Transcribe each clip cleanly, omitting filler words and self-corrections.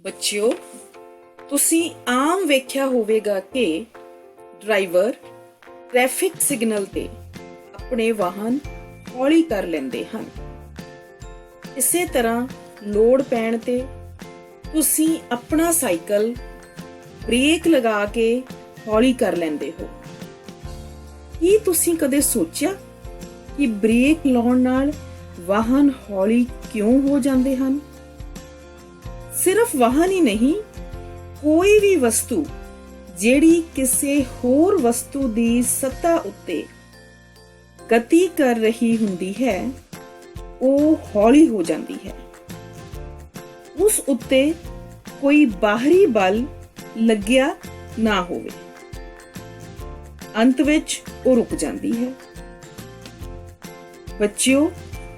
ਬੱਚਿਓ, ਤੁਸੀਂ ਆਮ ਵੇਖਿਆ ਹੋਵੇਗਾ ਕਿ ਡਰਾਈਵਰ ਟ੍ਰੈਫਿਕ ਸਿਗਨਲ ਤੇ ਆਪਣੇ ਵਾਹਨ ਹੌਲੀ ਕਰ ਲੈਂਦੇ ਹਨ। ਇਸੇ ਤਰ੍ਹਾਂ ਲੋੜ ਪੈਣ ਤੇ ਤੁਸੀਂ ਆਪਣਾ ਸਾਈਕਲ ਬ੍ਰੇਕ ਲਗਾ ਕੇ ਹੌਲੀ ਕਰ ਲੈਂਦੇ ਹੋ। ਕੀ ਤੁਸੀਂ ਕਦੇ ਸੋਚਿਆ ਕਿ ਬ੍ਰੇਕ ਲਾਉਣ ਨਾਲ ਵਾਹਨ ਹੌਲੀ ਕਿਉਂ ਹੋ ਜਾਂਦੇ ਹਨ? ਸਿਰਫ ਵਾਹਨ ਹੀ ਨਹੀਂ, ਕੋਈ ਵੀ ਵਸਤੂ ਜਿਹੜੀ ਕਿਸੇ ਹੋਰ ਵਸਤੂ ਦੀ ਸਤ੍ਹਾ ਉੱਤੇ ਗਤੀ ਕਰ ਰਹੀ ਹੁੰਦੀ ਹੈ, ਉਹ ਹੌਲੀ ਹੋ ਜਾਂਦੀ ਹੈ। ਉਸ ਉੱਤੇ ਕੋਈ ਬਾਹਰੀ ਬਲ ਲੱਗਿਆ ਨਾ ਹੋਵੇ, ਅੰਤ ਵਿੱਚ ਉਹ ਰੁਕ ਜਾਂਦੀ ਹੈ। ਬੱਚਿਓ,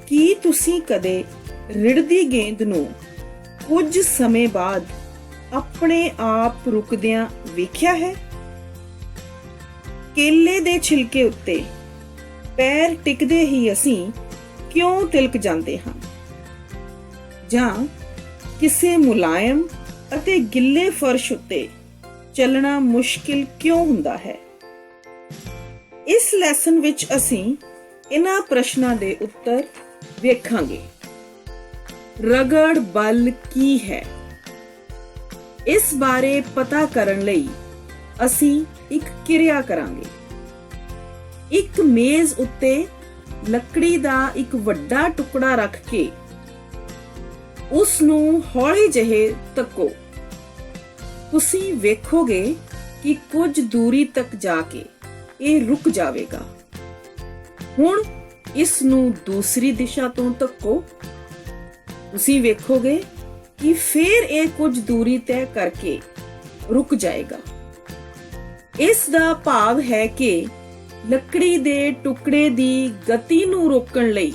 ਕੀ ਤੁਸੀਂ ਕਦੇ ਰਿੜਦੀ ਗੇਂਦ ਨੂੰ ਕੁਝ ਸਮੇਂ ਬਾਅਦ ਆਪਣੇ ਆਪ ਰੁਕਦਿਆਂ ਵੇਖਿਆ ਹੈ? ਕੇਲੇ ਦੇ ਛਿਲਕੇ ਉੱਤੇ ਪੈਰ ਟਿਕਦੇ ਹੀ ਅਸੀਂ ਕਿਉਂ ਤਿਲਕ ਜਾਂਦੇ ਹਾਂ? ਜਾਂ ਕਿਸੇ ਮੁਲਾਇਮ ਅਤੇ ਗਿੱਲੇ ਫਰਸ਼ ਉੱਤੇ ਚੱਲਣਾ ਮੁਸ਼ਕਿਲ ਕਿਉਂ ਹੁੰਦਾ ਹੈ? ਇਸ ਲੈਸਨ ਵਿੱਚ ਅਸੀਂ ਇਹਨਾਂ ਪ੍ਰਸ਼ਨਾਂ ਦੇ ਉੱਤਰ ਵੇਖਾਂਗੇ। ਰਗੜ ਬਲ ਕੀ ਹੈ? ਇਸ ਬਾਰੇ ਪਤਾ ਕਰਨ ਲਈ ਅਸੀਂ ਇੱਕ ਕਿਰਿਆ ਕਰਾਂਗੇ। ਇੱਕ ਮੇਜ਼ ਉੱਤੇ ਲੱਕੜੀ ਦਾ ਇੱਕ ਵੱਡਾ ਟੁਕੜਾ ਰੱਖ ਕੇ ਉਸ ਨੂੰ ਹੌਲੀ ਜਿਹੇ ਧੱਕੋ। ਤੁਸੀਂ ਵੇਖੋਗੇ ਕਿ ਕੁਝ ਦੂਰੀ ਤੱਕ ਜਾ ਕੇ ਇਹ ਰੁਕ ਜਾਵੇਗਾ। ਹੁਣ ਇਸ ਨੂੰ ਦੂਸਰੀ ਦਿਸ਼ਾ ਤੋਂ ਧੱਕੋ। ਤੁਸੀਂ ਵੇਖੋਗੇ ਕਿ ਫਿਰ ਇਹ ਕੁਝ ਦੂਰੀ ਤੈਅ ਕਰਕੇ ਰੁਕ ਜਾਏਗਾ। ਇਸ ਦਾ ਭਾਵ ਹੈ ਕਿ ਲੱਕੜੀ ਦੇ ਟੁਕੜੇ ਦੀ ਗਤੀ ਨੂੰ ਰੋਕਣ ਲਈ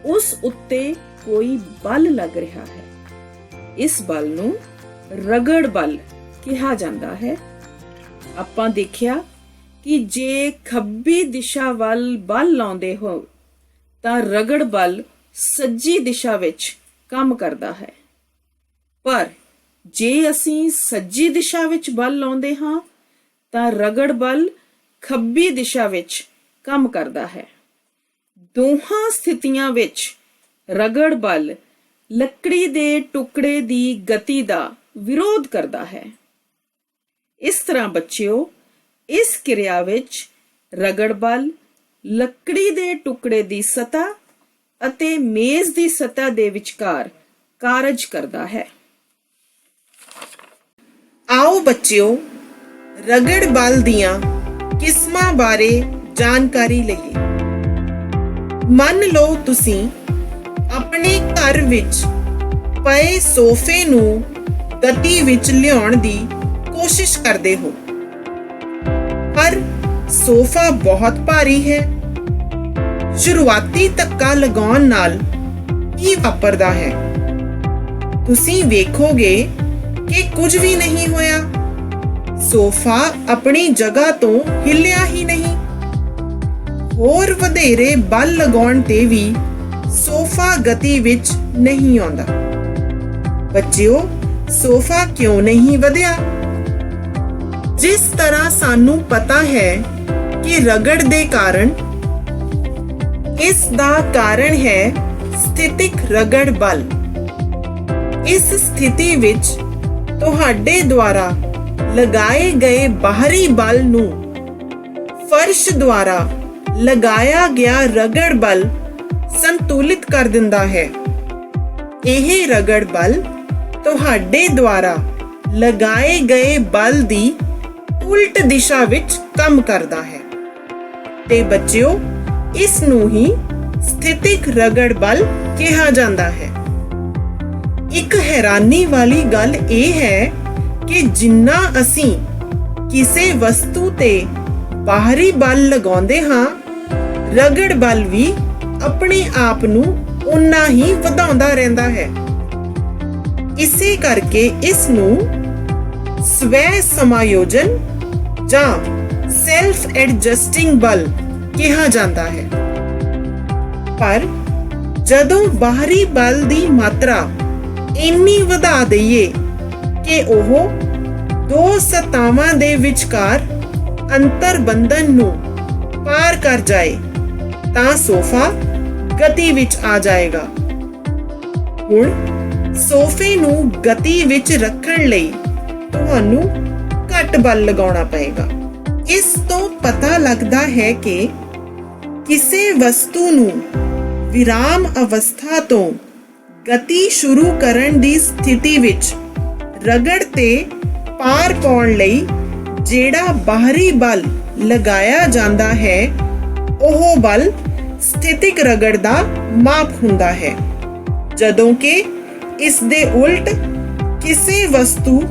ਉਸ ਉੱਤੇ ਕੋਈ ਬਲ ਲੱਗ ਰਿਹਾ ਹੈ। ਇਸ ਬਲ ਨੂੰ ਰਗੜ ਬਲ ਕਿਹਾ ਜਾਂਦਾ ਹੈ। ਆਪਾਂ ਦੇਖਿਆ ਕਿ ਜੇ ਖੱਬੀ ਦਿਸ਼ਾ ਵੱਲ ਬਲ ਲਾਉਂਦੇ ਹੋ ਤਾਂ ਰਗੜ ਬਲ ਸੱਜੀ ਦਿਸ਼ਾ ਵਿੱਚ ਕੰਮ ਕਰਦਾ ਹੈ, ਪਰ ਜੇ ਅਸੀਂ ਸੱਜੀ ਦਿਸ਼ਾ ਵਿੱਚ ਬਲ ਲਾਉਂਦੇ ਹਾਂ ਤਾਂ ਰਗੜ ਬਲ ਖੱਬੀ ਦਿਸ਼ਾ ਵਿੱਚ ਕੰਮ ਕਰਦਾ ਹੈ। ਦੋਹਾਂ ਸਥਿਤੀਆਂ ਵਿੱਚ ਰਗੜ ਬਲ ਲੱਕੜੀ ਦੇ ਟੁਕੜੇ ਦੀ ਗਤੀ ਦਾ ਵਿਰੋਧ ਕਰਦਾ ਹੈ। ਇਸ ਤਰ੍ਹਾਂ ਬੱਚਿਓ, ਇਸ ਕਿਰਿਆ ਵਿੱਚ ਰਗੜ ਬਲ ਲੱਕੜੀ ਦੇ ਟੁਕੜੇ ਦੀ ਸਤ੍ਹਾ ਅਤੇ ਮੇਜ਼ ਦੀ ਸਤ੍ਹਾ ਦੇ ਵਿਚਕਾਰ ਕਾਰਜ ਕਰਦਾ ਹੈ। ਆਓ ਬੱਚਿਓ, ਰਗੜ ਬਲ ਦੀਆਂ ਕਿਸਮਾਂ ਬਾਰੇ ਜਾਣਕਾਰੀ ਲਈਏ। ਮੰਨ ਲਓ ਤੁਸੀਂ ਆਪਣੇ ਘਰ ਵਿੱਚ ਪਏ ਸੋਫੇ ਨੂੰ ਗਤੀ ਵਿੱਚ ਲਿਆਉਣ ਦੀ ਕੋਸ਼ਿਸ਼ ਕਰਦੇ ਹੋ, ਪਰ ਸੋਫਾ ਬਹੁਤ ਭਾਰੀ ਹੈ। ਸ਼ੁਰੂਆਤੀ ਧੱਕਾ ਲਗਾਉਣ ਨਾਲ ਕੀ ਵਾਪਰਦਾ ਹੈ? ਤੁਸੀਂ ਵੇਖੋਗੇ ਕਿ ਕੁਝ ਵੀ ਨਹੀਂ ਹੋਇਆ। ਸੋਫਾ ਆਪਣੀ ਜਗ੍ਹਾ ਤੋਂ ਹਿੱਲਿਆ ਹੀ ਨਹੀਂ। ਹੋਰ ਵਧੇਰੇ ਬਲ ਲਗਾਉਣ ਤੇ ਵੀ ਸੋਫਾ ਗਤੀ ਵਿੱਚ ਨਹੀਂ ਆਉਂਦਾ। ਬੱਚਿਓ, ਸੋਫਾ ਕਿਉਂ ਨਹੀਂ ਵਧਿਆ? ਜਿਸ ਤਰ੍ਹਾਂ ਸਾਨੂੰ ਪਤਾ ਹੈ ਕਿ ਰਗੜ ਦੇ ਕਾਰਨ, ਇਸ ਦਾ ਕਾਰਨ ਹੈ ਸਥਿਤਿਕ ਰਗੜ ਬਲ। ਇਸ ਸਥਿਤੀ ਵਿੱਚ ਤੁਹਾਡੇ ਦੁਆਰਾ ਲਗਾਏ ਗਏ ਬਾਹਰੀ ਬਲ ਨੂੰ ਫਰਸ਼ ਦੁਆਰਾ ਲਗਾਇਆ ਗਿਆ ਰਗੜ ਬਲ ਸੰਤੁਲਿਤ ਕਰ ਦਿੰਦਾ ਹੈ। ਇਹ ਰਗੜ ਬਲ ਤੁਹਾਡੇ ਦੁਆਰਾ ਲਗਾਏ ਗਏ ਬਲ ਦੀ ਉਲਟ ਦਿਸ਼ਾ ਵਿੱਚ ਕੰਮ ਕਰਦਾ ਹੈ ਤੇ ਬੱਚਿਓ, ਇਸ ਨੂੰ ਹੀ ਸਥਿਤਿਕ ਰਗੜ ਬਲ ਕਿਹਾ ਜਾਂਦਾ ਹੈ। ਇੱਕ ਹੈਰਾਨੀ ਵਾਲੀ ਗੱਲ ਇਹ ਹੈ ਕਿ ਜਿੰਨਾ ਅਸੀਂ ਕਿਸੇ ਵਸਤੂ ਤੇ ਬਾਹਰੀ ਬਲ ਲਗਾਉਂਦੇ ਹਾਂ, ਰਗੜ ਬਲ ਵੀ ਆਪਣੇ ਆਪ ਨੂੰ ਉਨਾ ਹੀ ਵਧਾਉਂਦਾ ਰਹਿੰਦਾ ਹੈ। ਇਸੇ ਕਰਕੇ ਇਸ ਨੂੰ ਸਵੈ ਸਮਾਯੋਜਨ ਜਾਂ ਸੈਲਫ ਐਡਜਸਟਿੰਗ ਬਲ ਕਿਹਾ ਜਾਂਦਾ ਹੈ। ਪਰ ਜਦੋਂ ਬਾਹਰੀ ਬਲ ਦੀ ਮਾਤਰਾ ਇੰਨੀ ਵਧਾ ਦਈਏ ਕਿ ਉਹ ਦੋ ਸਤਾਵਾਂ ਦੇ ਵਿਚਕਾਰ ਅੰਤਰ ਬੰਧਨ ਨੂੰ ਪਾਰ ਕਰ ਜਾਏ ਤਾਂ ਸੋਫਾ ਗਤੀ ਵਿੱਚ ਆ ਜਾਏਗਾ। ਹੁਣ ਸੋਫੇ ਨੂੰ ਗਤੀ ਵਿੱਚ ਰੱਖਣ ਲਈ ਤੁਹਾਨੂੰ ਘੱਟ ਬਲ ਲਗਾਉਣਾ ਪਏਗਾ। ਇਸ ਤੋਂ ਪਤਾ ਲੱਗਦਾ ਹੈ ਕਿ ਕਿਸੇ ਵਸਤੂ ਨੂੰ ਵਿਰਾਮ ਅਵਸਥਾ ਤੋਂ ਗਤੀ ਸ਼ੁਰੂ ਕਰਨ ਦੀ ਸਥਿਤੀ ਵਿੱਚ ਰਗੜ ਤੇ ਪਾਰ ਪਾਉਣ ਲਈ ਜਿਹੜਾ ਬਾਹਰੀ ਬਲ ਲਗਾਇਆ ਜਾਂਦਾ ਹੈ ਉਹ ਬਲ ਸਥਿਤਿਕ ਰਗੜ ਦਾ ਮਾਪ ਹੁੰਦਾ ਹੈ, ਜਦੋਂ ਕਿ ਇਸ ਦੇ ਉਲਟ ਕਿਸੇ ਵਸਤੂ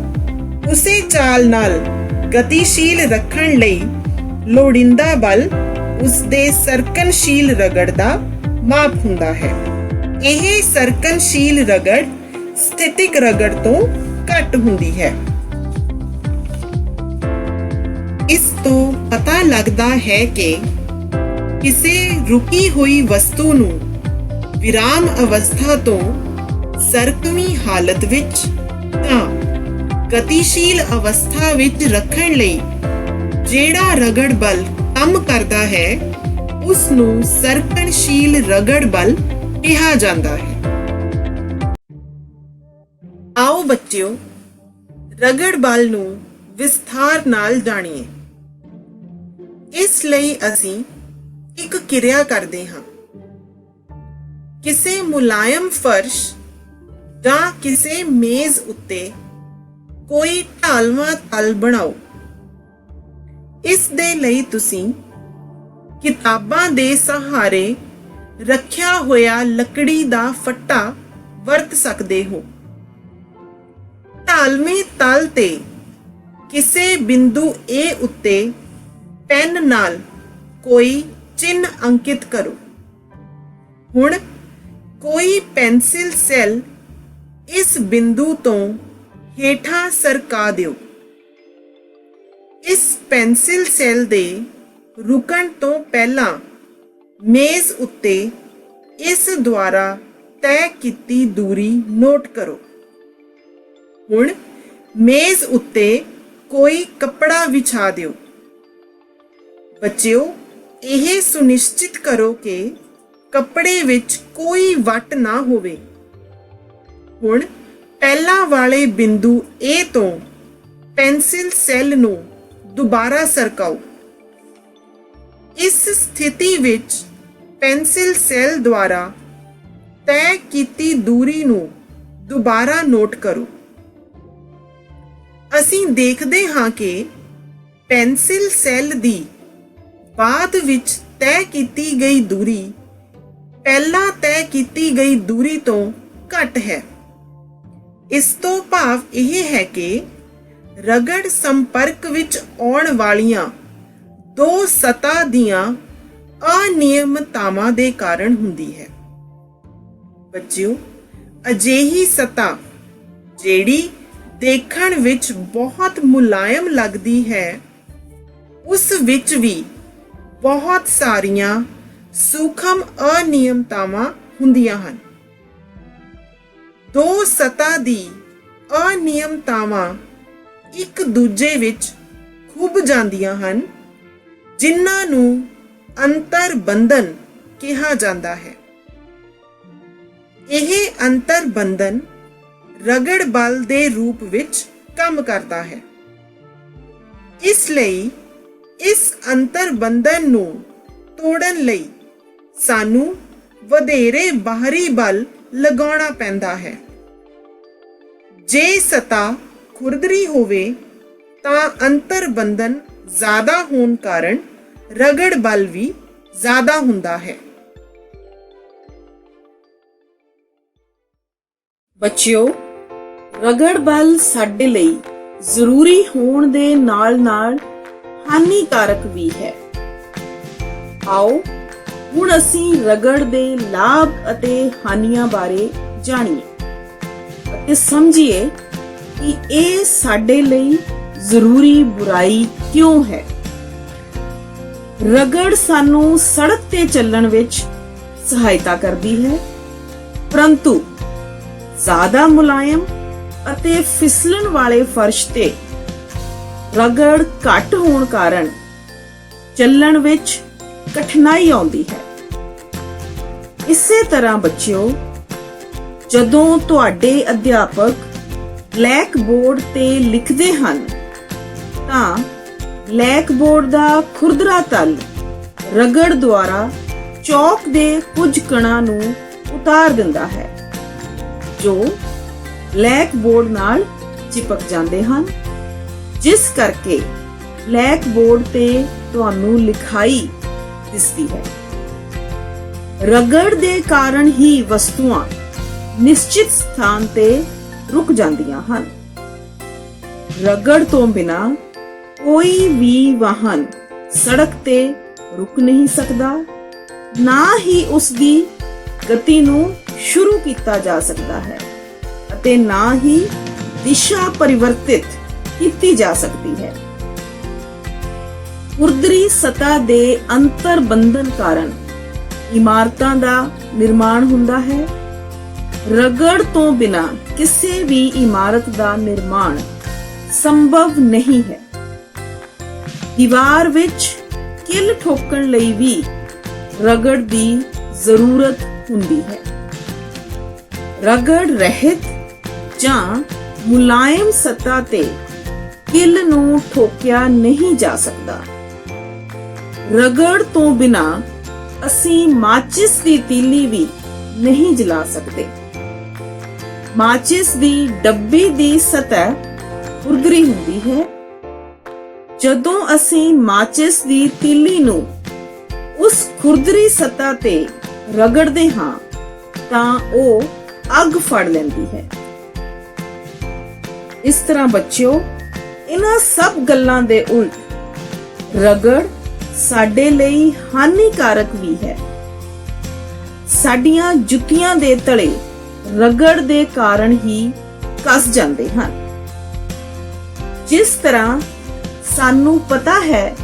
ਉਸੇ ਚਾਲ ਨਾਲ ਗਤੀਸ਼ੀਲ ਰੱਖਣ ਲਈ ਲੋੜੀਂਦਾ ਬਲ ਉਸ ਦੇ ਸਰਕਨਸ਼ੀਲ ਰਗੜ ਦਾ ਮਾਪ ਹੁੰਦਾ ਹੈ। ਇਹ ਸਰਕਨਸ਼ੀਲ ਰਗੜ ਸਥਿਤਿਕ ਰਗੜ ਤੋਂ ਘੱਟ ਹੁੰਦੀ ਹੈ। ਇਸ ਤੋਂ ਪਤਾ ਲੱਗਦਾ ਹੈ ਕਿ ਕਿਸੇ ਰੁਕੀ ਹੋਈ ਵਸਤੂ ਨੂੰ ਵਿਰਾਮ ਅਵਸਥਾ ਤੋਂ ਸਰਕਵੀਂ ਹਾਲਤ ਵਿੱਚ ਤਾਂ ਗਤੀਸ਼ੀਲ ਅਵਸਥਾ ਵਿੱਚ ਰੱਖਣ ਲਈ ਜਿਹੜਾ ਰਗੜ ਬਲ ਕੰਮ ਕਰਦਾ ਹੈ ਉਸ ਨੂੰ ਸਰਕਨਸ਼ੀਲ ਰਗੜ ਬਲ ਕਿਹਾ ਜਾਂਦਾ ਹੈ। ਆਓ ਬੱਚਿਓ, ਰਗੜ ਬਲ ਨੂੰ ਵਿਸਥਾਰ ਨਾਲ ਜਾਣੀਏ। ਇਸ ਲਈ ਅਸੀਂ ਇੱਕ ਕਿਰਿਆ ਕਰਦੇ ਹਾਂ। ਕਿਸੇ ਮੁਲਾਇਮ ਫਰਸ਼ ਜਾਂ ਕਿਸੇ ਮੇਜ਼ ਉੱਤੇ ਕੋਈ ਢਾਲਵਾਂ ਤਲ ਬਣਾਓ। ਇਸ ਦੇ ਲਈ ਤੁਸੀਂ ਕਿਤਾਬਾਂ ਦੇ ਸਹਾਰੇ ਰੱਖਿਆ ਹੋਇਆ ਲੱਕੜੀ ਦਾ ਫੱਟਾ ਵਰਤ ਸਕਦੇ ਹੋ। ਢਾਲਵੇਂ ਤਲ ਤੇ ਕਿਸੇ ਬਿੰਦੂ A ਉੱਤੇ ਪੈਨ ਨਾਲ ਕੋਈ ਚਿੰਨ੍ਹ ਅੰਕਿਤ ਕਰੋ। ਹੁਣ ਕੋਈ ਪੈਨਸਿਲ ਸੈੱਲ ਇਸ ਬਿੰਦੂ ਤੋਂ ਹੇਠਾਂ ਸਰਕਾ ਦਿਓ। ਇਸ ਪੈਨਸਿਲ ਸੈੱਲ ਦੇ ਰੁਕਣ ਤੋਂ ਪਹਿਲਾਂ ਮੇਜ਼ ਉੱਤੇ ਇਸ ਦੁਆਰਾ ਤੈਅ ਕੀਤੀ ਦੂਰੀ ਨੋਟ ਕਰੋ। ਹੁਣ ਮੇਜ਼ ਉੱਤੇ ਕੋਈ ਕੱਪੜਾ ਵਿਛਾ ਦਿਓ। ਬੱਚਿਓ, ਇਹ ਸੁਨਿਸ਼ਚਿਤ ਕਰੋ ਕਿ ਕੱਪੜੇ ਵਿੱਚ ਕੋਈ ਵੱਟ ਨਾ ਹੋਵੇ। ਹੁਣ ਪਹਿਲਾਂ ਵਾਲੇ ਬਿੰਦੂ A ਤੋਂ ਪੈਨਸਿਲ ਸੈੱਲ ਨੂੰ ਦੁਬਾਰਾ ਸਰਕਾਓ। ਇਸ ਸਥਿਤੀ ਵਿੱਚ ਪੈਨਸਿਲ ਸੈੱਲ ਦੁਆਰਾ ਤੈਅ ਕੀਤੀ ਦੂਰੀ ਨੂੰ ਦੁਬਾਰਾ ਨੋਟ ਕਰੋ। ਅਸੀਂ ਦੇਖਦੇ ਹਾਂ ਕਿ ਪੈਨਸਿਲ ਸੈੱਲ ਦੀ ਬਾਅਦ ਵਿੱਚ ਤੈਅ ਕੀਤੀ ਗਈ ਦੂਰੀ ਪਹਿਲਾਂ ਤੈਅ ਕੀਤੀ ਗਈ ਦੂਰੀ ਤੋਂ ਘੱਟ ਹੈ। ਇਸ ਤੋਂ ਭਾਵ ਇਹ ਹੈ ਕਿ ਰਗੜ ਸੰਪਰਕ ਵਿੱਚ ਆਉਣ ਵਾਲੀਆਂ ਦੋ ਸਤਹਾਂ ਦੀਆਂ ਅਨਿਯਮਤਾਵਾਂ ਦੇ ਕਾਰਨ ਹੁੰਦੀ ਹੈ। ਬੱਚਿਓ, ਅਜਿਹੀ ਸਤਹ ਜਿਹੜੀ ਦੇਖਣ ਵਿੱਚ ਬਹੁਤ ਮੁਲਾਇਮ ਲੱਗਦੀ ਹੈ, ਉਸ ਵਿੱਚ ਵੀ ਬਹੁਤ ਸਾਰੀਆਂ ਸੂਖਮ ਅਨਿਯਮਤਾਵਾਂ ਹੁੰਦੀਆਂ ਹਨ। ਦੋ ਸਤਹਾਂ ਦੀ ਅਨਿਯਮਤਾਵਾਂ ਇੱਕ ਦੂਜੇ ਵਿੱਚ ਖੁੱਭ ਜਾਂਦੀਆਂ ਹਨ, ਜਿਨ੍ਹਾਂ ਨੂੰ ਅੰਤਰ ਬੰਧਨ ਕਿਹਾ ਜਾਂਦਾ ਹੈ। ਇਹ ਅੰਤਰ ਬੰਧਨ ਰਗੜ ਬਲ ਦੇ ਰੂਪ ਵਿੱਚ ਕੰਮ ਕਰਦਾ ਹੈ। ਇਸ ਲਈ ਇਸ ਅੰਤਰ ਬੰਧਨ ਨੂੰ ਤੋੜਨ ਲਈ ਸਾਨੂੰ ਵਧੇਰੇ ਬਾਹਰੀ ਬਲ ਲਗਾਉਣਾ ਪੈਂਦਾ ਹੈ। ਜੇ ਸਤਹ ਖੁਰਦਰੀ ਹੋਵੇ ਤਾਂ ਅੰਤਰ ਬੰਧਨ ਜ਼ਿਆਦਾ ਹੋਣ ਕਾਰਨ ਰਗੜ ਬਲ ਵੀ ਜ਼ਿਆਦਾ ਹੁੰਦਾ ਹੈ। ਬੱਚਿਓ, ਰਗੜ ਬਲ ਸਾਡੇ ਲਈ ਜ਼ਰੂਰੀ ਹੋਣ ਦੇ ਨਾਲ-ਨਾਲ ਹਾਨੀਕਾਰਕ ਵੀ ਹੈ। ਆਓ ਹੁਣ ਅਸੀਂ ਰਗੜ ਦੇ ਲਾਭ ਅਤੇ ਹਾਨੀਆਂ ਬਾਰੇ ਜਾਣੀਏ ਅਤੇ ਸਮਝੀਏ ਕਿ ਇਹ ਸਾਡੇ ਲਈ ਜ਼ਰੂਰੀ ਬੁਰਾਈ ਕਿਉਂ ਹੈ। ਰਗੜ ਸਾਨੂੰ ਸੜਕ ਤੇ ਚੱਲਣ ਵਿੱਚ ਸਹਾਇਤਾ ਕਰਦੀ ਹੈ, ਪਰੰਤੂ ਜ਼ਿਆਦਾ ਮੁਲਾਇਮ ਅਤੇ ਫਿਸਲਣ ਵਾਲੇ ਫਰਸ਼ ਤੇ ਰਗੜ ਘੱਟ ਹੋਣ ਕਾਰਨ ਚੱਲਣ ਵਿੱਚ ਕਠਿਨਾਈ ਆਉਂਦੀ ਹੈ। ਇਸੇ ਤਰ੍ਹਾਂ ਬੱਚਿਓ, ਜਦੋਂ ਤੁਹਾਡੇ ਅਧਿਆਪਕ ਬਲੈਕ ਬੋਰਡ ਤੇ ਲਿਖਦੇ ਹਨ ਤਾਂ ਬਲੈਕ ਬੋਰਡ ਦਾ ਖੁਰਦਰਾ ਤਲ ਰਗੜ ਦੁਆਰਾ ਚੌਕ ਦੇ ਕੁਝ ਕਣਾਂ ਨੂੰ ਉਤਾਰ ਦਿੰਦਾ ਹੈ ਜੋ ਬਲੈਕ ਬੋਰਡ ਨਾਲ ਚਿਪਕ ਜਾਂਦੇ ਹਨ, ਜਿਸ ਕਰਕੇ ਬਲੈਕ ਬੋਰਡ ਤੇ ਤੁਹਾਨੂੰ ਲਿਖਾਈ ਦਿਸਦੀ ਹੈ। ਰਗੜ ਦੇ ਕਾਰਨ ਹੀ ਵਸਤੂਆਂ ਨਿਸ਼ਚਿਤ ਸਥਾਨ ਤੇ ਰੁਕ ਜਾਂਦੀਆਂ ਹਨ। ਰਗੜ ਤੋਂ ਬਿਨਾਂ ਕੋਈ ਵੀ ਵਾਹਨ ਸੜਕ ਤੇ ਰੁਕ ਨਹੀਂ ਸਕਦਾ, ਨਾ ਹੀ ਉਸ ਦੀ ਗਤੀ ਨੂੰ ਸ਼ੁਰੂ ਕੀਤਾ ਜਾ ਸਕਦਾ ਹੈ ਅਤੇ ਨਾ ਹੀ ਦਿਸ਼ਾ ਪਰਿਵਰਤਿਤ ਕੀਤੀ ਜਾ ਸਕਦੀ ਹੈ। ਖੁਰਦਰੀ ਸਤ੍ਹਾ ਦੇ ਅੰਤਰ ਬੰਧਨ ਕਾਰਨ ਇਮਾਰਤਾਂ ਦਾ ਨਿਰਮਾਣ ਹੁੰਦਾ ਹੈ। ਰਗੜ ਤੋਂ ਬਿਨਾਂ ਕਿਸੇ ਵੀ ਇਮਾਰਤ ਦਾ ਨਿਰਮਾਣ ਸੰਭਵ ਨਹੀਂ ਹੈ। ਦੀਵਾਰ ਵਿੱਚ ਕਿੱਲ ਠੋਕਣ ਲਈ ਵੀ ਰਗੜ ਦੀ ਜ਼ਰੂਰਤ ਹੁੰਦੀ ਹੈ। ਰਗੜ ਰਹਿਤ ਜਾਂ ਮੁਲਾਇਮ ਸਤ੍ਹਾ ਤੇ ਕਿੱਲ ਨੂੰ ਠੋਕਿਆ ਨਹੀਂ ਜਾ ਸਕਦਾ। ਰਗੜ ਤੋਂ ਬਿਨਾਂ ਅਸੀਂ ਮਾਚਿਸ ਦੀ ਤੀਲੀ ਵੀ ਨਹੀਂ ਜਲਾ ਸਕਦੇ। ਮਾਚਿਸ ਦੀ ਡੱਬੀ ਦੀ ਸਤਹ ਖੁਰਦਰੀ ਹੁੰਦੀ ਹੈ। ਜਦੋਂ ਅਸੀਂ ਮਾਚਿਸ ਦੀ ਤੀਲੀ ਨੂੰ ਉਸ ਖੁਰਦਰੀ ਸਤ੍ਹਾ ਤੇ ਰਗੜਦੇ ਹਾਂ ਤਾਂ ਉਹ ਅੱਗ ਫੜ ਲੈਂਦੀ ਹੈ। ਇਸ ਤਰ੍ਹਾਂ ਬੱਚਿਓ, ਇਹਨਾਂ ਸਭ ਗੱਲਾਂ ਦੇ ਉਲਟ ਰਗੜ ਸਾਡੇ ਲਈ ਹਾਨੀਕਾਰਕ ਵੀ ਹੈ। ਸਾਡੀਆਂ ਜੁੱਤੀਆਂ ਦੇ ਤਲੇ ਰਗੜ ਦੇ ਕਾਰਨ ਹੀ ਕੱਸ ਜਾਂਦੇ ਹਨ। ਜਿਸ ਤਰ੍ਹਾਂ ਸਾਨੂੰ ਪਤਾ ਹੈ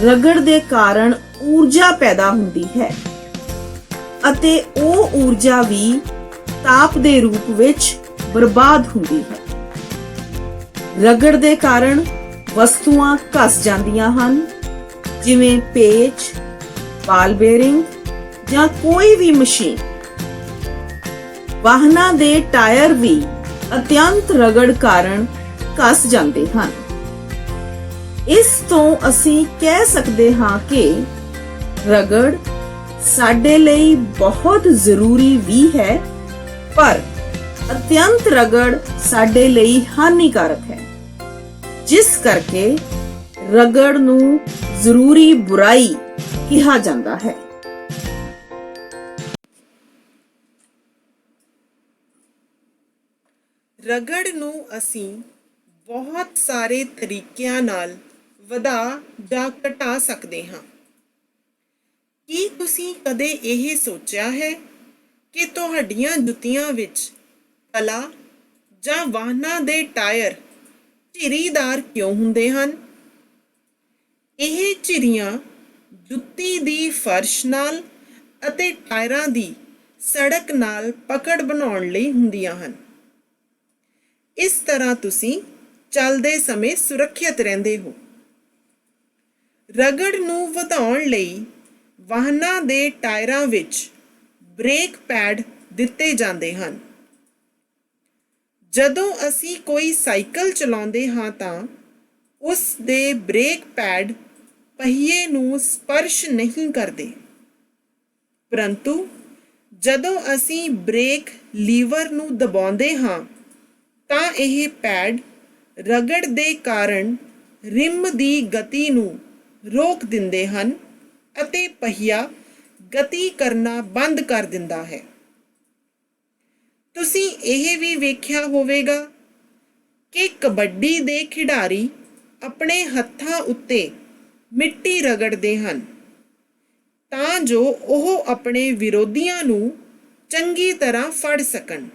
ਰਗੜ ਦੇ ਕਾਰਨ ਊਰਜਾ ਪੈਦਾ ਹੁੰਦੀ ਹੈ ਅਤੇ ਉਹ ਊਰਜਾ ਵੀ ਤਾਪ ਦੇ ਰੂਪ ਵਿੱਚ ਬਰਬਾਦ ਹੁੰਦੀ ਹੈ। ਰਗੜ ਦੇ ਕਾਰਨ ਵਸਤੂਆਂ ਘਸ ਜਾਂਦੀਆਂ ਹਨ, ਜਿਵੇਂ ਪੇਚ, ਬਾਲ ਬੇਰਿੰਗ ਜਾਂ ਕੋਈ ਵੀ ਮਸ਼ੀਨ। ਵਾਹਨਾਂ ਦੇ ਟਾਇਰ ਵੀ ਅਤਿਅੰਤ ਰਗੜ ਕਾਰਨ ਘਸ ਜਾਂਦੇ ਹਨ। ਇਸ ਤੋਂ ਅਸੀਂ ਕਹਿ ਸਕਦੇ ਹਾਂ ਕਿ ਰਗੜ ਸਾਡੇ ਲਈ ਬਹੁਤ ਜ਼ਰੂਰੀ ਵੀ ਹੈ, ਪਰ ਅਤਿਅੰਤ ਰਗੜ ਸਾਡੇ ਲਈ ਹਾਨੀਕਾਰਕ ਹੈ, ਜਿਸ ਕਰਕੇ ਰਗੜ ਨੂੰ ਜ਼ਰੂਰੀ ਬੁਰਾਈ ਕਿਹਾ ਜਾਂਦਾ ਹੈ। ਰਗੜ ਨੂੰ ਅਸੀਂ ਬਹੁਤ ਸਾਰੇ ਤਰੀਕਿਆਂ ਨਾਲ ਵਧਾ ਜਾਂ ਘਟਾ ਸਕਦੇ ਹਾਂ। ਕੀ ਤੁਸੀਂ ਕਦੇ ਇਹ ਸੋਚਿਆ ਹੈ ਕਿ ਤੁਹਾਡੀਆਂ ਜੁੱਤੀਆਂ ਵਿੱਚ ਤਲਾ ਜਾਂ ਵਾਹਨਾਂ ਦੇ ਟਾਇਰ ਝਿਰੀਦਾਰ ਕਿਉਂ ਹੁੰਦੇ ਹਨ? ਇਹ ਝਿਰੀਆਂ ਜੁੱਤੀ ਦੀ ਫਰਸ਼ ਨਾਲ ਅਤੇ ਟਾਇਰਾਂ ਦੀ ਸੜਕ ਨਾਲ ਪਕੜ ਬਣਾਉਣ ਲਈ ਹੁੰਦੀਆਂ ਹਨ। ਇਸ ਤਰ੍ਹਾਂ ਤੁਸੀਂ ਚੱਲਦੇ ਸਮੇਂ ਸੁਰੱਖਿਅਤ ਰਹਿੰਦੇ ਹੋ। ਰਗੜ ਨੂੰ ਵਧਾਉਣ ਲਈ ਵਾਹਨਾਂ ਦੇ ਟਾਇਰਾਂ ਵਿੱਚ ਬ੍ਰੇਕ ਪੈਡ ਦਿੱਤੇ ਜਾਂਦੇ ਹਨ। ਜਦੋਂ ਅਸੀਂ ਕੋਈ ਸਾਈਕਲ ਚਲਾਉਂਦੇ ਹਾਂ ਤਾਂ ਉਸ ਦੇ ਬ੍ਰੇਕ ਪੈਡ ਪਹੀਏ ਨੂੰ ਸਪਰਸ਼ ਨਹੀਂ ਕਰਦੇ, ਪਰੰਤੂ ਜਦੋਂ ਅਸੀਂ ਬ੍ਰੇਕ ਲੀਵਰ ਨੂੰ ਦਬਾਉਂਦੇ ਹਾਂ ਤਾਂ ਇਹ ਪੈਡ ਰਗੜ ਦੇ ਕਾਰਨ ਰਿਮ ਦੀ ਗਤੀ ਨੂੰ ਰੋਕ ਦਿੰਦੇ ਹਨ ਅਤੇ ਪਹੀਆ ਗਤੀ ਕਰਨਾ ਬੰਦ ਕਰ ਦਿੰਦਾ ਹੈ। ਤੁਸੀਂ ਇਹ ਵੀ ਵੇਖਿਆ ਹੋਵੇਗਾ ਕਿ ਕਬੱਡੀ ਦੇ ਖਿਡਾਰੀ ਆਪਣੇ ਹੱਥਾਂ ਉੱਤੇ ਮਿੱਟੀ ਰਗੜਦੇ ਹਨ ਤਾਂ ਜੋ ਉਹ ਆਪਣੇ ਵਿਰੋਧੀਆਂ ਨੂੰ ਚੰਗੀ ਤਰ੍ਹਾਂ ਫੜ ਸਕਣ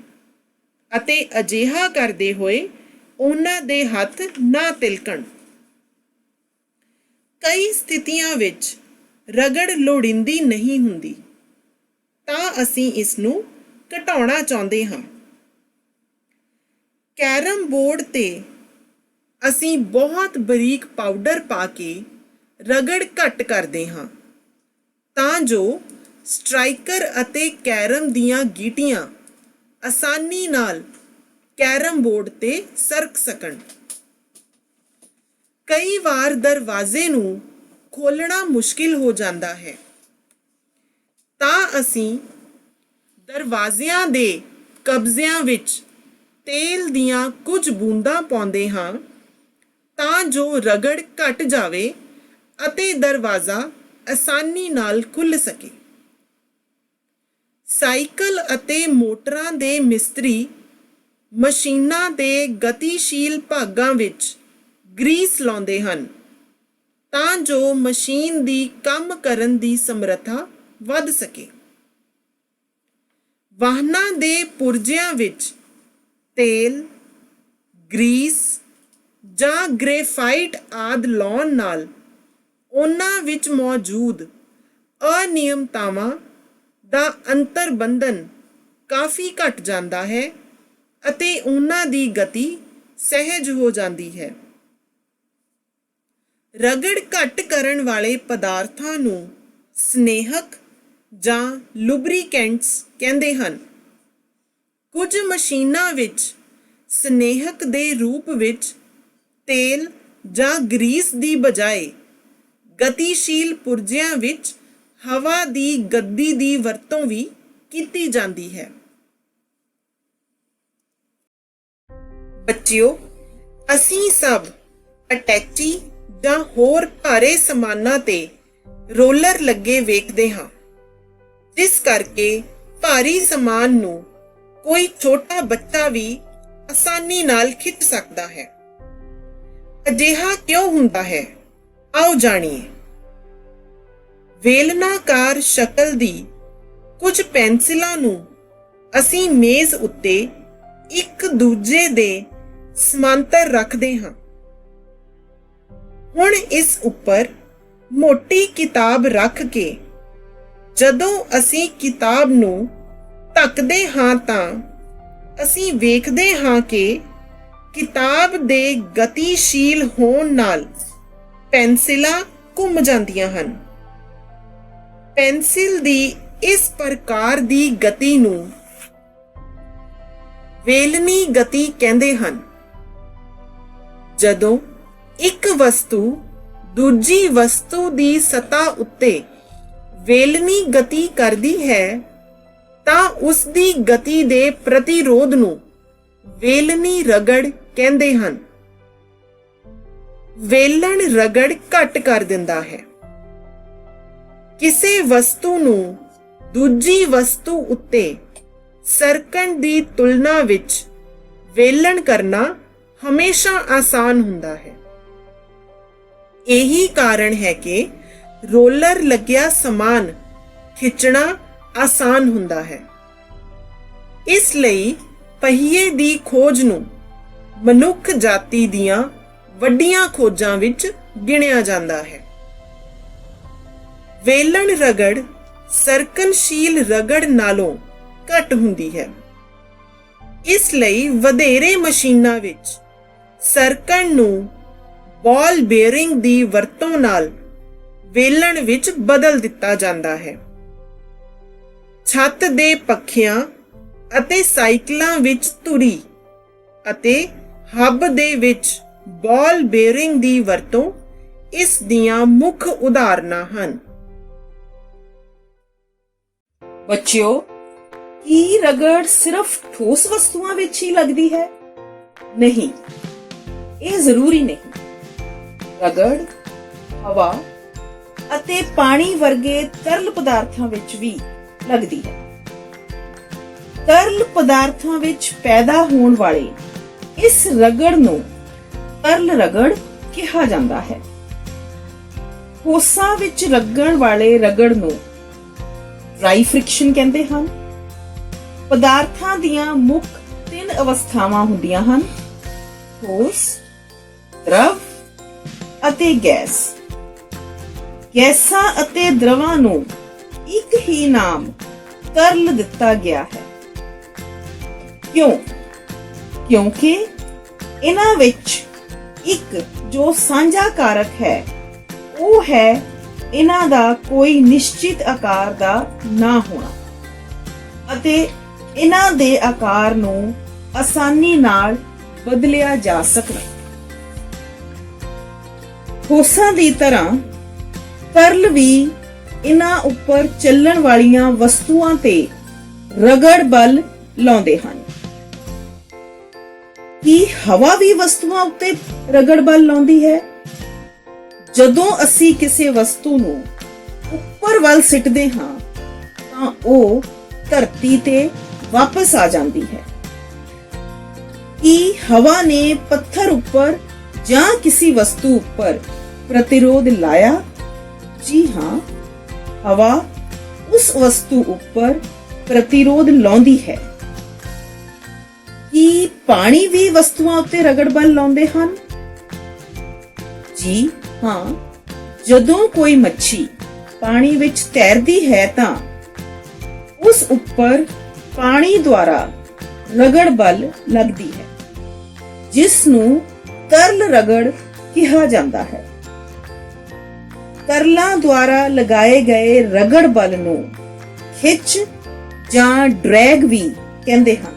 ਅਤੇ ਅਜਿਹਾ ਕਰਦੇ ਹੋਏ ਉਹਨਾਂ ਦੇ ਹੱਥ ਨਾ ਤਿਲਕਣ। ਕਈ ਸਥਿਤੀਆਂ ਵਿੱਚ ਰਗੜ ਲੋੜੀਂਦੀ ਨਹੀਂ ਹੁੰਦੀ ਤਾਂ ਅਸੀਂ ਇਸ ਨੂੰ ਘਟਾਉਣਾ ਚਾਹੁੰਦੇ ਹਾਂ। ਕੈਰਮ ਬੋਰਡ ਤੇ ਅਸੀਂ ਬਹੁਤ ਬਰੀਕ ਪਾਊਡਰ ਪਾ ਕੇ ਰਗੜ ਘੱਟ ਕਰਦੇ ਹਾਂ ਤਾਂ ਜੋ ਸਟ੍ਰਾਈਕਰ ਅਤੇ ਕੈਰਮ ਦੀਆਂ ਗੀਟੀਆਂ ਆਸਾਨੀ ਨਾਲ ਕੈਰਮ ਬੋਰਡ ਤੇ ਸਰਕ ਸਕਣ। ਕਈ ਵਾਰ ਦਰਵਾਜ਼ੇ ਨੂੰ ਖੋਲ੍ਹਣਾ ਮੁਸ਼ਕਿਲ ਹੋ ਜਾਂਦਾ ਹੈ ਤਾਂ ਅਸੀਂ ਦਰਵਾਜ਼ਿਆਂ ਦੇ ਕਬਜ਼ਿਆਂ ਵਿੱਚ ਤੇਲ ਦੀਆਂ ਕੁਝ ਬੂੰਦਾਂ ਪਾਉਂਦੇ ਹਾਂ ਤਾਂ ਜੋ ਰਗੜ ਘਟ ਜਾਵੇ ਅਤੇ ਦਰਵਾਜ਼ਾ ਆਸਾਨੀ ਨਾਲ ਖੁੱਲ੍ਹ ਸਕੇ। ਸਾਈਕਲ ਅਤੇ ਮੋਟਰਾਂ ਦੇ ਮਿਸਤਰੀ ਮਸ਼ੀਨਾਂ ਦੇ ਗਤੀਸ਼ੀਲ ਭਾਗਾਂ ਵਿੱਚ ਗਰੀਸ ਲਾਉਂਦੇ ਹਨ ਤਾਂ ਜੋ ਮਸ਼ੀਨ ਦੀ ਕੰਮ ਕਰਨ ਦੀ ਸਮਰੱਥਾ ਵੱਧ ਸਕੇ। ਵਾਹਨਾਂ ਦੇ ਪੁਰਜਿਆਂ ਵਿੱਚ ਤੇਲ, ਗਰੀਸ ਜਾਂ ਗ੍ਰੇਫਾਈਟ ਆਦਿ ਲਾਉਣ ਨਾਲ ਉਹਨਾਂ ਵਿੱਚ ਮੌਜੂਦ ਅਨਿਯਮਤਾਵਾਂ ਦਾ ਅੰਤਰਬੰਧਨ ਕਾਫੀ ਘਟ ਜਾਂਦਾ ਹੈ ਅਤੇ ਉਹਨਾਂ ਦੀ ਗਤੀ ਸਹਿਜ ਹੋ ਜਾਂਦੀ ਹੈ। ਰਗੜ ਘੱਟ ਕਰਨ ਵਾਲੇ ਪਦਾਰਥਾਂ ਨੂੰ ਸਨੇਹਕ ਜਾਂ ਲੁਬਰੀਕੈਂਟਸ ਕਹਿੰਦੇ ਹਨ। ਕੁਝ ਮਸ਼ੀਨਾਂ ਵਿੱਚ ਸਨੇਹਕ ਦੇ ਰੂਪ ਵਿੱਚ ਤੇਲ ਜਾਂ ਗਰੀਸ ਦੀ ਬਜਾਏ ਗਤੀਸ਼ੀਲ ਪੁਰਜਿਆਂ ਵਿੱਚ ਹਵਾ ਦੀ ਗੱਦੀ ਦੀ ਵਰਤੋਂ ਵੀ ਕੀਤੀ ਜਾਂਦੀ ਹੈ। ਬੱਚਿਓ, ਅਸੀਂ ਸਭ ਅਟੈਚੀ ਜਾਂ ਹੋਰ ਭਾਰੇ ਸਮਾਨਾਂ ਤੇ ਰੋਲਰ ਲੱਗੇ ਵੇਖਦੇ ਹਾਂ, ਜਿਸ ਕਰਕੇ ਭਾਰੀ ਸਮਾਨ ਨੂੰ ਕੋਈ ਛੋਟਾ ਬੱਚਾ ਵੀ ਆਸਾਨੀ ਨਾਲ ਖਿੱਚ ਸਕਦਾ ਹੈ। ਅਜਿਹਾ ਕਿਉਂ ਹੁੰਦਾ ਹੈ? ਆਓ ਜਾਣੀਏ। ਵੇਲਨਾਕਾਰ ਸ਼ਕਲ ਦੀ ਕੁਝ ਪੈਨਸਿਲਾਂ ਨੂੰ ਅਸੀਂ ਮੇਜ਼ ਉੱਤੇ ਇੱਕ ਦੂਜੇ ਦੇ ਸਮਾਂਤਰ ਰੱਖਦੇ ਹਾਂ। ਹੁਣ ਇਸ ਉੱਪਰ ਮੋਟੀ ਕਿਤਾਬ ਰੱਖ ਕੇ ਜਦੋਂ ਅਸੀਂ ਕਿਤਾਬ ਨੂੰ ਢੱਕਦੇ ਹਾਂ ਤਾਂ ਅਸੀਂ ਵੇਖਦੇ ਹਾਂ ਕਿ ਕਿਤਾਬ ਦੇ ਗਤੀਸ਼ੀਲ ਹੋਣ ਨਾਲ ਪੈਨਸਿਲਾਂ ਘੁੰਮ ਜਾਂਦੀਆਂ ਹਨ। ਪੈਨਸਿਲ ਦੀ ਇਸ ਪ੍ਰਕਾਰ ਦੀ ਗਤੀ ਨੂੰ ਵੇਲਨੀ ਗਤੀ ਕਹਿੰਦੇ ਹਨ। ਜਦੋਂ ਇੱਕ ਵਸਤੂ ਦੂਜੀ ਵਸਤੂ ਦੀ ਸਤ੍ਹਾ ਉੱਤੇ ਵੇਲਨੀ ਗਤੀ ਕਰਦੀ ਹੈ ਤਾਂ ਉਸ ਦੀ ਗਤੀ ਦੇ ਪ੍ਰਤੀਰੋਧ ਨੂੰ ਵੇਲਨੀ ਰਗੜ ਕਹਿੰਦੇ ਹਨ। ਵੇਲਣ ਰਗੜ ਘੱਟ ਕਰ ਦਿੰਦਾ ਹੈ। ਕਿਸੇ ਵਸਤੂ ਨੂੰ ਦੂਜੀ ਵਸਤੂ ਉੱਤੇ ਸਰਕਣ ਦੀ ਤੁਲਨਾ ਵਿੱਚ ਵੇਲਣ ਕਰਨਾ ਹਮੇਸ਼ਾ ਆਸਾਨ ਹੁੰਦਾ ਹੈ। ਇਹੀ ਕਾਰਨ ਹੈ ਕਿ ਰੋਲਰ ਲੱਗਿਆ ਸਮਾਨ ਖਿੱਚਣਾ ਆਸਾਨ ਹੁੰਦਾ ਹੈ। ਇਸ ਲਈ ਪਹੀਏ ਦੀ ਖੋਜ ਨੂੰ ਮਨੁੱਖ ਜਾਤੀ ਦੀਆਂ ਵੱਡੀਆਂ ਖੋਜਾਂ ਵਿੱਚ ਗਿਣਿਆ ਜਾਂਦਾ ਹੈ। ਵੇਲਣ ਰਗੜ ਸਰਕਨਸ਼ੀਲ ਰਗੜ ਨਾਲੋਂ ਘੱਟ ਹੁੰਦੀ ਹੈ। ਇਸ ਲਈ ਵਧੇਰੇ ਮਸ਼ੀਨਾਂ ਵਿੱਚ ਸਰਕਣ ਨੂੰ ਬਾਲ ਬੇਅਰਿੰਗ ਦੀ ਵਰਤੋਂ ਨਾਲ ਵੇਲਣ ਵਿੱਚ ਬਦਲ ਦਿੱਤਾ ਜਾਂਦਾ ਹੈ। ਛੱਤ ਦੇ ਪੱਖਿਆਂ ਅਤੇ ਸਾਈਕਲਾਂ ਵਿੱਚ ਧੁਰੀ ਅਤੇ ਹੱਬ ਦੇ ਵਿੱਚ ਬਾਲ ਬੇਅਰਿੰਗ ਦੀ ਵਰਤੋਂ ਇਸ ਦੀਆਂ ਮੁੱਖ ਉਦਾਹਰਨਾਂ ਹਨ। ਬੱਚਿਓ, ਕੀ ਰਗੜ ਸਿਰਫ ਠੋਸ ਵਸਤੂਆਂ ਵਿੱਚ ਹੀ ਲੱਗਦੀ ਹੈ? ਨਹੀਂ, ਇਹ ਜ਼ਰੂਰੀ ਨਹੀਂ। ਰਗੜ ਹਵਾ ਅਤੇ ਪਾਣੀ ਵਰਗੇ ਤਰਲ ਪਦਾਰਥਾਂ ਵਿੱਚ ਵੀ ਲੱਗਦੀ ਹੈ। ਤਰਲ ਪਦਾਰਥਾਂ ਵਿੱਚ ਪੈਦਾ ਹੋਣ ਵਾਲੇ ਇਸ ਰਗੜ ਨੂੰ ਤਰਲ ਰਗੜ ਕਿਹਾ ਜਾਂਦਾ ਹੈ। ਠੋਸਾਂ ਵਿੱਚ ਲੱਗਣ ਵਾਲੇ ਰਗੜ ਨੂੰ ਡਰਾਈ ਫ੍ਰਿਕਸ਼ਨ ਕਹਿੰਦੇ ਹਨ। ਪਦਾਰਥਾਂ ਦੀਆਂ ਮੁੱਖ 3 ਅਵਸਥਾਵਾਂ ਹੁੰਦੀਆਂ ਹਨ: ਠੋਸ, ਦ੍ਰਵ ਅਤੇ ਗੈਸ। ਗੈਸਾਂ ਅਤੇ ਦ੍ਰਵਾਂ ਨੂੰ ਇੱਕ ਹੀ ਨਾਮ ਤਰਲ ਦਿੱਤਾ ਗਿਆ ਹੈ। ਕਿਉਂ? ਕਿਉਂਕਿ ਇਹਨਾਂ ਵਿੱਚ ਇੱਕ ਜੋ ਸਾਂਝਾ ਕਾਰਕ ਹੈ ਉਹ ਹੈ ਇਹਨਾਂ ਦਾ ਕੋਈ ਨਿਸ਼ਚਿਤ ਆਕਾਰ ਦਾ ਨਾ ਹੋਣਾ ਅਤੇ ਇਹਨਾਂ ਦੇ ਆਕਾਰ ਨੂੰ ਆਸਾਨੀ ਨਾਲ ਬਦਲਿਆ ਜਾ ਸਕਦਾ। ਠੋਸਾਂ ਦੀ ਤਰ੍ਹਾਂ ਤਰਲ ਵੀ ਇਹਨਾਂ ਉੱਪਰ ਚੱਲਣ ਵਾਲੀਆਂ ਵਸਤੂਆਂ ਤੇ ਰਗੜ ਬਲ ਲਾਉਂਦੇ ਹਨ। ਕੀ ਹਵਾ ਵੀ ਵਸਤੂਆਂ ਉੱਤੇ ਰਗੜ ਬਲ ਲਾਉਂਦੀ ਹੈ? ਜਦੋਂ ਅਸੀਂ ਕਿਸੇ ਵਸਤੂ ਨੂੰ ਉੱਪਰ ਵੱਲ ਸਿੱਟਦੇ ਹਾਂ ਤਾਂ ਉਹ ਧਰਤੀ ਤੇ ਵਾਪਸ ਆ ਜਾਂਦੀ ਹੈ। ਕੀ ਹਵਾ ਨੇ ਪੱਥਰ ਉੱਪਰ ਜਾਂ ਕਿਸੇ ਵਸਤੂ ਉੱਪਰ ਪ੍ਰਤੀਰੋਧ ਲਾਇਆ? ਜੀ ਹਾਂ, ਹਵਾ ਉਸ ਵਸਤੂ ਉੱਪਰ ਪ੍ਰਤੀਰੋਧ ਲਾਉਂਦੀ ਹੈ। ਕੀ ਪਾਣੀ ਵੀ ਵਸਤੂਆਂ ਉੱਤੇ ਰਗੜ ਬਲ ਲਾਉਂਦੇ ਹਨ? ਜੀ ਹਾਂ, ਜਦੋਂ ਕੋਈ ਮੱਛੀ ਪਾਣੀ ਵਿੱਚ ਤੈਰਦੀ ਹੈ ਤਾਂ ਉਸ ਉੱਪਰ ਪਾਣੀ ਦੁਆਰਾ ਰਗੜ ਬਲ ਲੱਗਦੀ ਹੈ, ਜਿਸ ਨੂੰ ਤਰਲ ਰਗੜ ਕਿਹਾ ਜਾਂਦਾ ਹੈ। ਤਰਲਾਂ ਦੁਆਰਾ ਲਗਾਏ ਗਏ ਰਗੜ ਬਲ ਨੂੰ ਖਿੱਚ ਜਾਂ ਡਰੈਗ ਵੀ ਕਹਿੰਦੇ ਹਨ।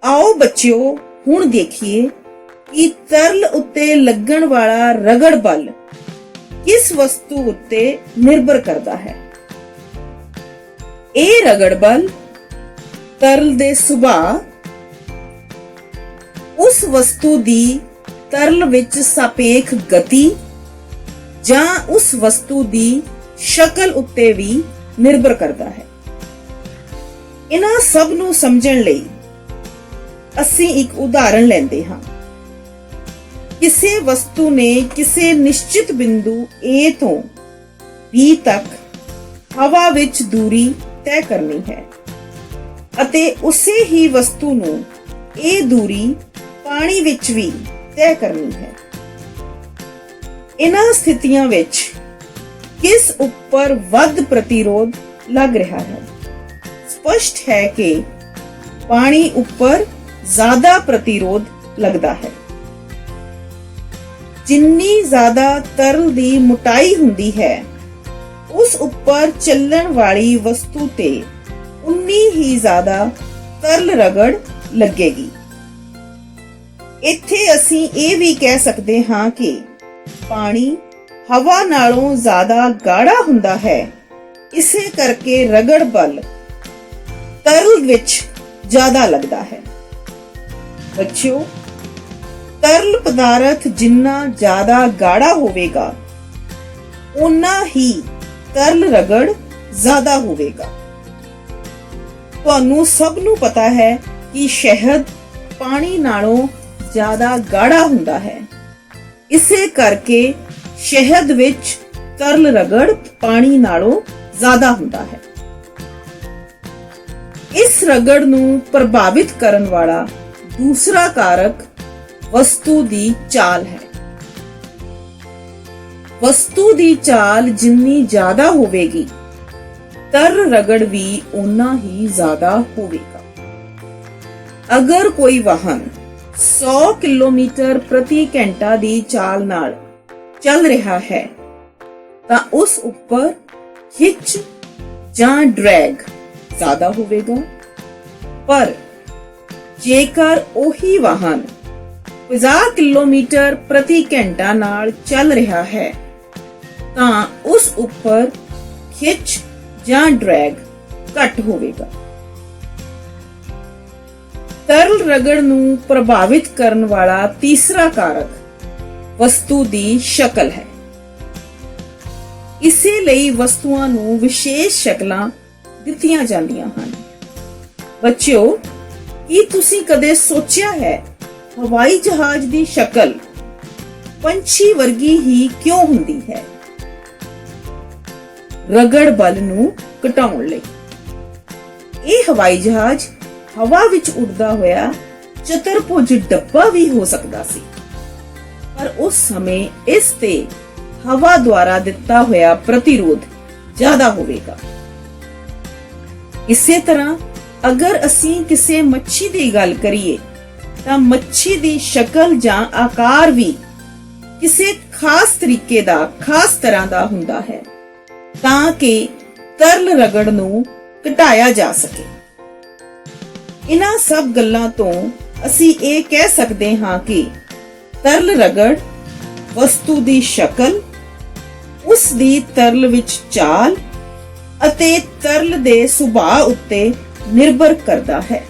ਆਓ ਬੱਚਿਓ, ਹੁਣ ਦੇਖੀਏ ਕਿ ਤਰਲ ਉੱਤੇ ਲੱਗਣ ਵਾਲਾ ਰਗੜ ਬਲ ਕਿਸ ਵਸਤੂ ਉੱਤੇ ਨਿਰਭਰ ਕਰਦਾ ਹੈ। ਇਹ ਰਗੜ ਬਲ ਤਰਲ ਦੇ ਸੁਭਾਅ, ਉਸ ਵਸਤੂ ਦੀ ਤਰਲ ਵਿੱਚ ਸਾਪੇਖ ਗਤੀ ਜਾਂ ਉਸ ਵਸਤੂ ਦੀ ਸ਼ਕਲ ਉੱਤੇ ਵੀ ਨਿਰਭਰ ਕਰਦਾ ਹੈ। ਇਹਨਾਂ ਸਭ ਨੂੰ ਸਮਝਣ ਲਈ ਅਸੀਂ ਇੱਕ ਉਦਾਹਰਣ ਲੈਂਦੇ ਹਾਂ। ਕਿਸੇ ਵਸਤੂ ਨੇ ਕਿਸੇ ਨਿਸ਼ਚਿਤ ਬਿੰਦੂ A ਤੋਂ B ਤੱਕ ਹਵਾ ਵਿੱਚ ਦੂਰੀ ਤੈਅ ਕਰਨੀ ਹੈ ਅਤੇ ਉਸੇ ਹੀ ਵਸਤੂ ਨੂੰ ਇਹ ਦੂਰੀ ਪਾਣੀ ਵਿੱਚ ਵੀ ਤੈਅ ਕਰਨੀ ਹੈ। ਇਹਨਾਂ ਸਥਿਤੀਆਂ ਵਿੱਚ ਕਿਸ ਉੱਪਰ ਵੱਧ ਪ੍ਰਤੀਰੋਧ ਲੱਗ ਰਿਹਾ ਹੈ? ਸਪਸ਼ਟ ਹੈ ਕਿ ਪਾਣੀ ਉੱਪਰ ਜ਼ਿਆਦਾ ਪ੍ਰਤੀਰੋਧ ਲੱਗਦਾ ਹੈ। ਜਿੰਨੀ ਜ਼ਿਆਦਾ ਤਰਲ ਦੀ ਮੋਟਾਈ ਹੁੰਦੀ ਹੈ, ਉਸ ਉੱਪਰ ਚੱਲਣ ਵਾਲੀ ਵਸਤੂ ਤੇ ਉਨੀ ਹੀ ਜ਼ਿਆਦਾ ਤਰਲ ਰਗੜ ਲੱਗੇਗੀ। ਇੱਥੇ ਅਸੀਂ ਇਹ ਵੀ ਕਹਿ ਸਕਦੇ ਹਾਂ ਕਿ ਪਾਣੀ ਹਵਾ ਨਾਲੋਂ ਜ਼ਿਆਦਾ ਗਾੜਾ ਹੁੰਦਾ ਹੈ, ਇਸੇ ਕਰਕੇ ਰਗੜ ਬਲ ਤਰਲ ਵਿੱਚ ਜ਼ਿਆਦਾ ਲੱਗਦਾ ਹੈ। ਬੱਚਿਓ, ਤਰਲ ਪਦਾਰਥ ਜਿੰਨਾ ਜ਼ਿਆਦਾ ਗਾੜਾ ਹੋਵੇਗਾ, ਉਨਾ ਹੀ ਤਰਲ ਰਗੜ ਜ਼ਿਆਦਾ ਹੋਵੇਗਾ। ਤੁਹਾਨੂੰ ਸਭ ਨੂੰ ਪਤਾ ਹੈ ਕਿ ਸ਼ਹਿਦ ਪਾਣੀ ਨਾਲੋਂ ਜ਼ਿਆਦਾ ਗਾੜਾ ਹੁੰਦਾ ਹੈ, ਇਸੇ ਕਰਕੇ ਸ਼ਹਿਦ ਵਿੱਚ ਤਰਲ ਰਗੜ ਪਾਣੀ ਨਾਲੋਂ ਜ਼ਿਆਦਾ ਹੁੰਦਾ ਹੈ। ਇਸ ਰਗੜ ਨੂੰ ਪ੍ਰਭਾਵਿਤ ਕਰਨ ਵਾਲਾ ਦੂਸਰਾ ਕਾਰਕ ਵਸਤੂ ਦੀ ਚਾਲ ਹੈ। ਵਸਤੂ ਦੀ ਚਾਲ ਜਿੰਨੀ ਜ਼ਿਆਦਾ ਹੋਵੇਗੀ, ਤਰਲ ਰਗੜ ਵੀ ਉਨਾ ਹੀ ਜ਼ਿਆਦਾ ਹੋਵੇਗਾ। ਅਗਰ ਕੋਈ ਵਾਹਨ 100 ਕਿਲੋਮੀਟਰ ਪ੍ਰਤੀ ਘੰਟਾ ਦੀ ਚਾਲ ਨਾਲ ਚੱਲ ਰਿਹਾ ਹੈ ਤਾਂ ਉਸ ਉੱਪਰ ਖਿੱਚ ਜਾਂ ਡਰੈਗ ਜ਼ਿਆਦਾ ਹੋਵੇਗਾ। ਪਰ ਜੇਕਰ ਉਹੀ ਵਾਹਨ 50 ਕਿਲੋਮੀਟਰ ਪ੍ਰਤੀ ਘੰਟਾ ਨਾਲ ਚੱਲ ਰਿਹਾ ਹੈ ਤਾਂ ਉਸ ਉੱਪਰ ਖਿੱਚ ਜਾਂ ਡਰੈਗ ਘੱਟ ਹੋਵੇਗਾ। ਤਰਲ ਰਗੜ ਨੂੰ ਪ੍ਰਭਾਵਿਤ ਕਰਨ ਵਾਲਾ ਤੀਸਰਾ ਕਾਰਕ ਵਸਤੂ ਦੀ ਸ਼ਕਲ ਹੈ। ਇਸੇ ਲਈ ਵਸਤੂਆਂ ਨੂੰ ਵਿਸ਼ੇਸ਼ ਸ਼ਕਲਾਂ ਦਿੱਤੀਆਂ ਜਾਂਦੀਆਂ ਹਨ। ਬੱਚਿਓ, ਕੀ ਤੁਸੀਂ ਕਦੇ ਸੋਚਿਆ ਹੈ ਹਵਾਈ ਜਹਾਜ਼ ਦੀ ਸ਼ਕਲ ਪੰਛੀ ਵਰਗੀ ਹੀ ਕਿਉਂ ਹੁੰਦੀ ਹੈ? ਰਗੜ ਬਲ ਨੂੰ ਘਟਾਉਣ ਲਈ। ਇਹ ਹਵਾਈ ਜਹਾਜ਼ ਹਵਾ ਵਿੱਚ ਉੱਡਦਾ ਹੋਇਆ ਚਤੁਰਭੁਜ ਡੱਬਾ ਵੀ ਹੋ ਸਕਦਾ ਸੀ, ਪਰ ਉਸ ਸਮੇਂ ਇਸ ਤੇ ਹਵਾ ਦੁਆਰਾ ਦਿੱਤਾ ਹੋਇਆ ਪ੍ਰਤੀਰੋਧ ਜ਼ਿਆਦਾ ਹੋਵੇਗਾ। ਇਸੇ ਤਰ੍ਹਾਂ ਅਗਰ ਅਸੀਂ ਕਿਸੇ ਮੱਛੀ ਦੀ ਗੱਲ ਕਰੀਏ ਤਾਂ ਮੱਛੀ ਦੀ ਸ਼ਕਲ ਜਾਂ ਆਕਾਰ ਵੀ ਕਿਸੇ ਖਾਸ ਤਰੀਕੇ ਦਾ, ਖਾਸ ਤਰ੍ਹਾਂ ਦਾ ਹੁੰਦਾ ਹੈ ਤਾਂ ਕਿ ਤਰਲ ਰਗੜ ਨੂੰ ਘਟਾਇਆ ਜਾ ਸਕੇ। ਇਹਨਾਂ ਸਭ ਗੱਲਾਂ ਤੋਂ ਅਸੀਂ ਇਹ ਕਹਿ ਸਕਦੇ ਹਾਂ ਕਿ ਤਰਲ ਰਗੜ ਵਸਤੂ ਦੀ ਸ਼ਕਲ, ਉਸ ਦੀ ਤਰਲ ਵਿੱਚ ਚਾਲ ਅਤੇ ਤਰਲ ਦੇ ਸੁਭਾਅ ਉੱਤੇ ਨਿਰਭਰ ਕਰਦਾ ਹੈ।